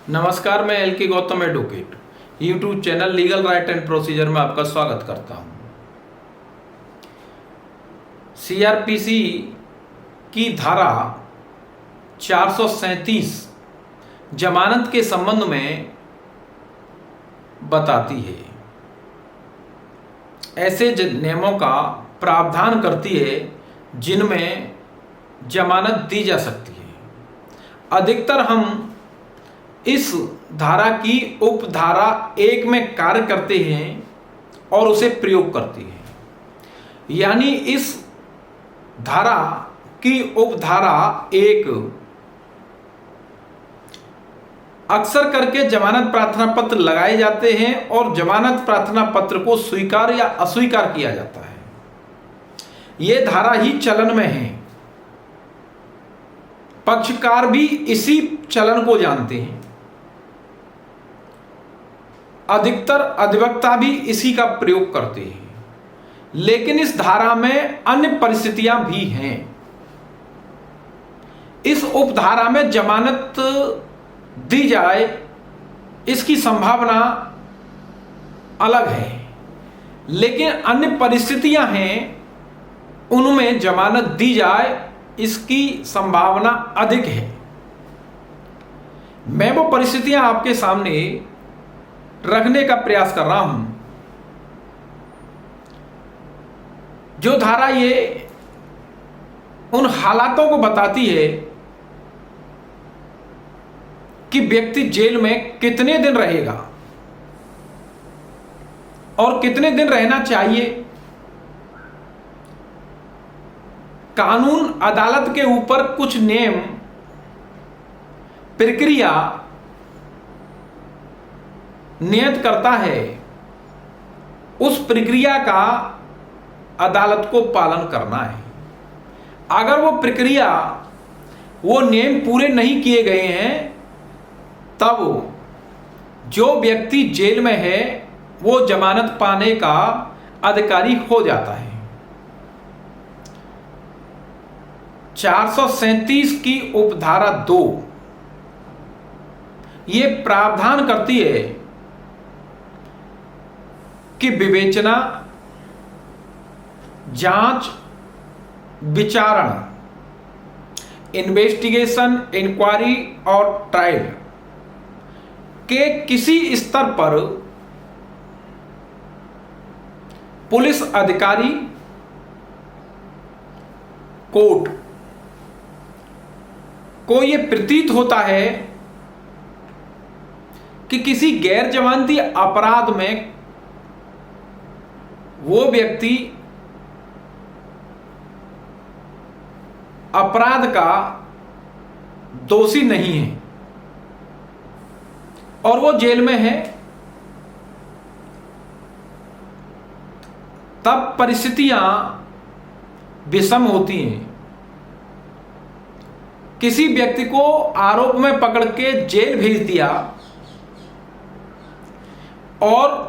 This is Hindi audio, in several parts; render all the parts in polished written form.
नमस्कार, मैं एल के Gautam advocate YouTube channel legal right and procedure में आपका स्वागत करता हूं। सीआरपीसी की धारा 437 जमानत के संबंध में बताती है, ऐसे नियमों का प्रावधान करती है जिनमें जमानत दी जा सकती है। अधिकतर हम इस धारा की उपधारा 1 में कार्य करते हैं और उसे प्रयोग करते हैं, यानी इस धारा की उपधारा 1 अक्सर करके जमानत प्रार्थना पत्र लगाए जाते हैं और जमानत प्रार्थना पत्र को स्वीकार या अस्वीकार किया जाता है। यह धारा ही चलन में है। पक्षकार भी इसी चलन को जानते हैं। अधिकतर अधिवक्ता भी इसी का प्रयोग करते हैं, लेकिन इस धारा में अन्य परिस्थितियां भी हैं। इस उपधारा में जमानत दी जाए इसकी संभावना अलग है, लेकिन अन्य परिस्थितियां हैं उनमें जमानत दी जाए इसकी संभावना अधिक है। मैं वो परिस्थितियां आपके सामने रखने का प्रयास कर रहा हूं जो धारा ये उन हालातों को बताती है कि व्यक्ति जेल में कितने दिन रहेगा और कितने दिन रहना चाहिए। कानून अदालत के ऊपर कुछ नियम प्रक्रिया नियत करता है, उस प्रक्रिया का अदालत को पालन करना है। अगर वो प्रक्रिया वो नियम पूरे नहीं किए गए हैं तब जो व्यक्ति जेल में है वो जमानत पाने का अधिकारी हो जाता है। 437 की उपधारा 2 ये प्रावधान करती है कि विवेचना, जांच, विचारण, इन्वेस्टिगेशन, इंक्वायरी और ट्रायल के किसी स्तर पर पुलिस अधिकारी, कोर्ट को यह प्रतीत होता है कि किसी गैर जमानती अपराध में वो व्यक्ति अपराध का दोषी नहीं है और वो जेल में है, तब परिस्थितियां विषम होती हैं। किसी व्यक्ति को आरोप में पकड़ के जेल भेज दिया और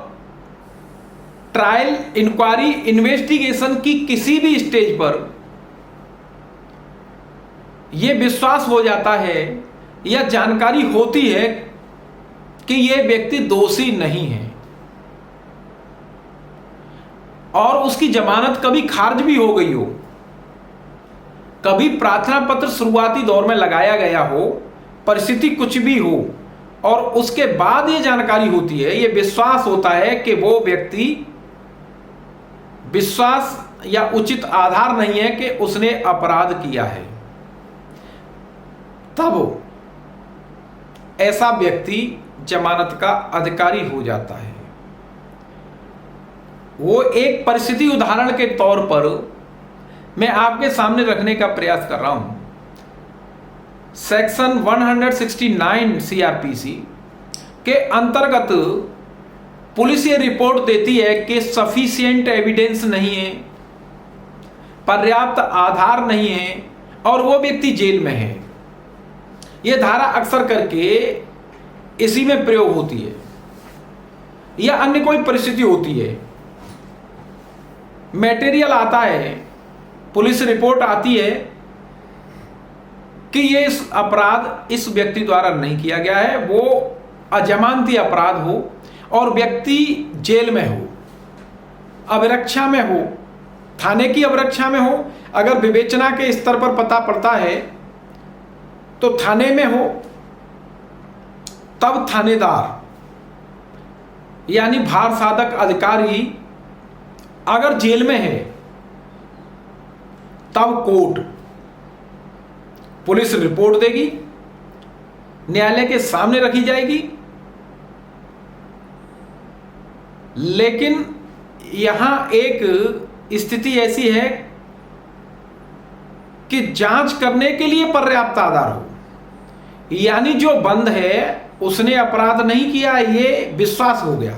ट्रायल, इंक्वायरी, इन्वेस्टिगेशन की किसी भी स्टेज पर यह विश्वास हो जाता है या जानकारी होती है कि यह व्यक्ति दोषी नहीं है और उसकी जमानत कभी खारिज भी हो गई हो, कभी प्रार्थना पत्र शुरुआती दौर में लगाया गया हो, परिस्थिति कुछ भी हो और उसके बाद यह जानकारी होती है, यह विश्वास होता है कि वो व्यक्ति विश्वास या उचित आधार नहीं है कि उसने अपराध किया है, तब ऐसा व्यक्ति जमानत का अधिकारी हो जाता है। वो एक परिस्थिति उदाहरण के तौर पर मैं आपके सामने रखने का प्रयास कर रहा हूं। सेक्शन 169 सीआरपीसी के अंतर्गत पुलिस ये रिपोर्ट देती है कि सफिशिएंट एविडेंस नहीं है, पर्याप्त आधार नहीं है और वो व्यक्ति जेल में है। यह धारा अक्सर करके इसी में प्रयोग होती है या अन्य कोई परिस्थिति होती है। मटेरियल आता है, पुलिस रिपोर्ट आती है कि ये इस अपराध इस व्यक्ति द्वारा नहीं किया गया है, वो अजमानती अपराध हो और व्यक्ति जेल में हो, अभिरक्षा में हो, थाने की अभिरक्षा में हो, अगर विवेचना के स्तर पर पता पड़ता है तो थाने में हो, तब थानेदार यानी भार साधक अधिकारी अगर जेल में है तब कोर्ट पुलिस रिपोर्ट देगी, न्यायालय के सामने रखी जाएगी। लेकिन यहां एक स्थिति ऐसी है कि जांच करने के लिए पर्याप्त आधार हो, यानी जो बंद है उसने अपराध नहीं किया, ये विश्वास हो गया,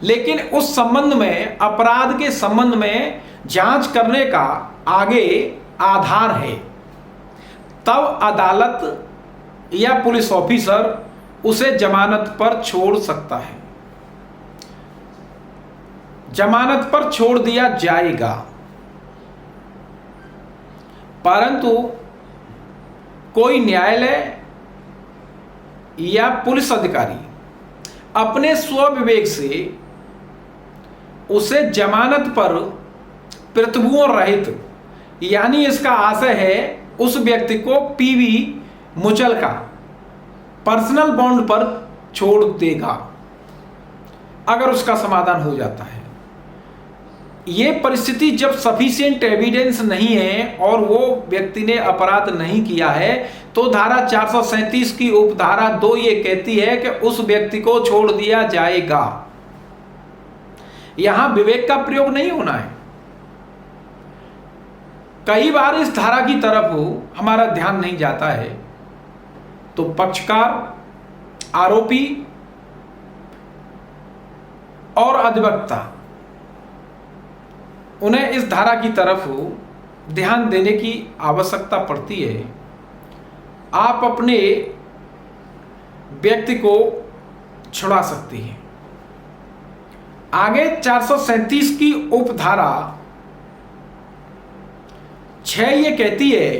लेकिन उस संबंध में, अपराध के संबंध में जांच करने का आगे आधार है, तब अदालत या पुलिस ऑफिसर उसे जमानत पर छोड़ सकता है, जमानत पर छोड़ दिया जाएगा। परंतु कोई न्यायालय या पुलिस अधिकारी अपने स्वविवेक से उसे जमानत पर प्रतिभूओं रहित, यानी इसका आशय है उस व्यक्ति को पीवी मुचलका पर्सनल बॉन्ड पर छोड़ देगा अगर उसका समाधान हो जाता है। यह परिस्थिति जब सफिशिएंट एविडेंस नहीं है और वो व्यक्ति ने अपराध नहीं किया है, तो धारा 437 की उपधारा 2 ये कहती है कि उस व्यक्ति को छोड़ दिया जाएगा। यहां विवेक का प्रयोग नहीं होना है। कई बार इस धारा की तरफ हमारा ध्यान नहीं जाता है, तो पक्षकार, आरोपी और अधिवक्ता, उन्हें इस धारा की तरफ ध्यान देने की आवश्यकता पड़ती है। आप अपने व्यक्ति को छुड़ा सकती हैं। आगे 437 की उपधारा 6 ये कहती है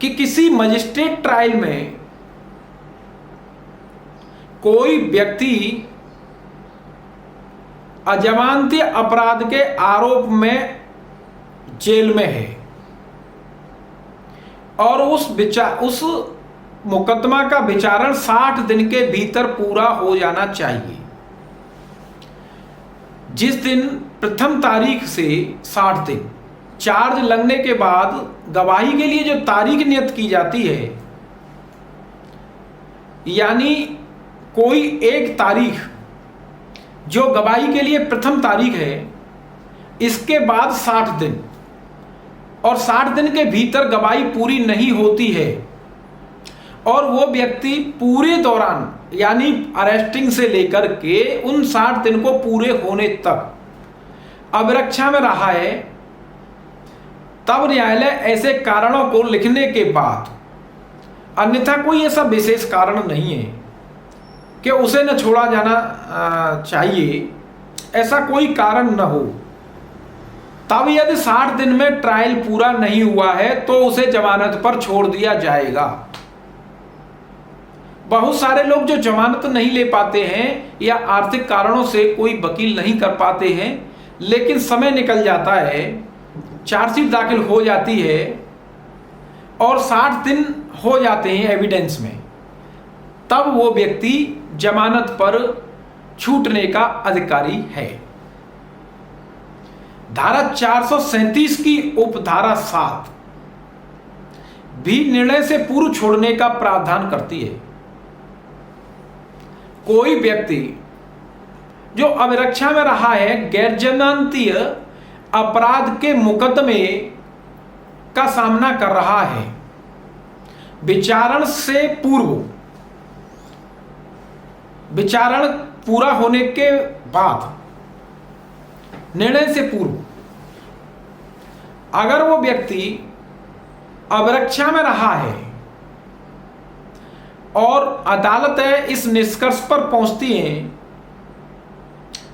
कि किसी मजिस्ट्रेट ट्रायल में कोई व्यक्ति अजमानती अपराध के आरोप में जेल में है और उस मुकदमा का विचारण 60 दिन के भीतर पूरा हो जाना चाहिए। जिस दिन प्रथम तारीख से 60 दिन, चार्ज लगने के बाद गवाही के लिए जो तारीख नियत की जाती है, यानी कोई एक तारीख जो गवाही के लिए प्रथम तारीख है, इसके बाद 60 दिन, और 60 दिन के भीतर गवाही पूरी नहीं होती है और वो व्यक्ति पूरे दौरान, यानी अरेस्टिंग से लेकर के उन 60 दिन को पूरे होने तक अभिरक्षा में रहा है, तब न्यायालय ऐसे कारणों को लिखने के बाद, अन्यथा कोई ऐसा विशेष कारण नहीं है कि उसे न छोड़ा जाना चाहिए, ऐसा कोई कारण न हो, तब यदि 60 दिन में ट्रायल पूरा नहीं हुआ है तो उसे जमानत पर छोड़ दिया जाएगा। बहुत सारे लोग जो जमानत नहीं ले पाते हैं या आर्थिक कारणों से कोई वकील नहीं कर पाते हैं, लेकिन समय निकल जाता है, चार्जशीट दाखिल हो जाती है और 60 दिन हो जाते हैं एविडेंस में, तब वो व्यक्ति जमानत पर छूटने का अधिकारी है। धारा 437 की उपधारा 7 भी निर्णय से पूर्व छोड़ने का प्रावधान करती है। कोई व्यक्ति जो अभिरक्षा में रहा है, गैर जमानतीय अपराध के मुकदमे का सामना कर रहा है, विचारण से पूर्व, विचारण पूरा होने के बाद, निर्णय से पूर्व, अगर वो व्यक्ति अभिरक्षा में रहा है और अदालतें इस निष्कर्ष पर पहुंचती हैं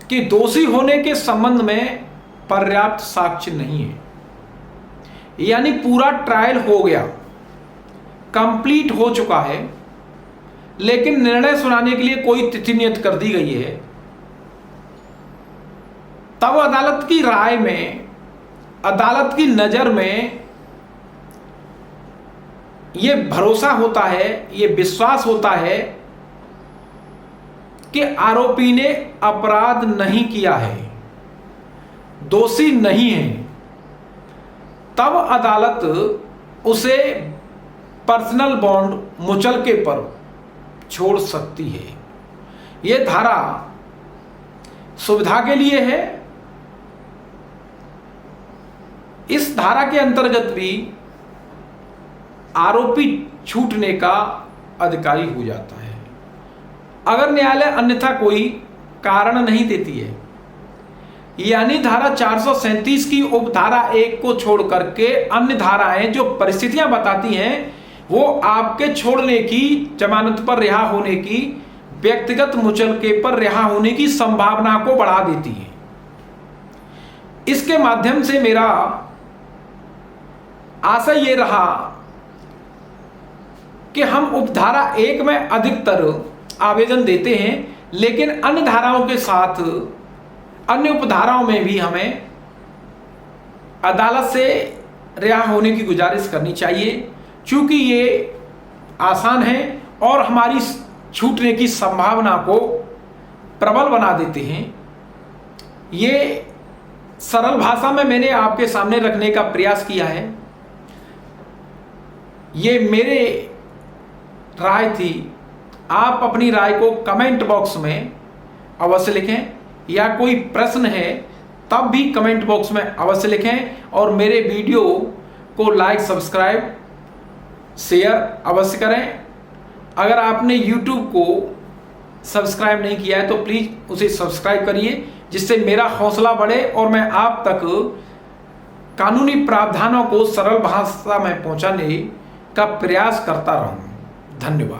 कि दोषी होने के संबंध में पर्याप्त साक्ष्य नहीं है, यानी पूरा ट्रायल हो गया, कंप्लीट हो चुका है, लेकिन निर्णय सुनाने के लिए कोई तिथि नियत कर दी गई है, तब अदालत की राय में, अदालत की नजर में यह भरोसा होता है, यह विश्वास होता है कि आरोपी ने अपराध नहीं किया है, दोषी नहीं है, तब अदालत उसे पर्सनल बॉन्ड मुचलके पर छोड़ सकती है। यह धारा सुविधा के लिए है। इस धारा के अंतर्गत भी आरोपी छूटने का अधिकारी हो जाता है अगर न्यायालय अन्यथा कोई कारण नहीं देती है। यानी धारा 437 की उपधारा 1 को छोड़ करके अन्य धाराएं जो परिस्थितियां बताती हैं वो आपके छोड़ने की, जमानत पर रिहा होने की, व्यक्तिगत मुचलके पर रिहा होने की संभावना को बढ़ा देती है। इसके माध्यम से मेरा आशय ये रहा कि हम उपधारा 1 में अधिकतर आवेदन देते हैं, लेकिन अन्य धाराओं के साथ अन्य उपधाराओं में भी हमें अदालत से रिहा होने की गुजारिश करनी चाहिए, क्योंकि ये आसान है और हमारी छूटने की संभावना को प्रबल बना देते हैं। ये सरल भाषा में मैंने आपके सामने रखने का प्रयास किया है। ये मेरे राय थी। आप अपनी राय को कमेंट बॉक्स में अवश्य लिखें, या कोई प्रश्न है तब भी कमेंट बॉक्स में अवश्य लिखें, और मेरे वीडियो को लाइक, सब्सक्राइब, शेयर अवश्य करें। अगर आपने YouTube को सब्सक्राइब नहीं किया है तो प्लीज़ उसे सब्सक्राइब करिए, जिससे मेरा हौसला बढ़े और मैं आप तक कानूनी प्रावधानों को सरल भाषा में पहुंचाने का प्रयास करता रहूं। धन्यवाद।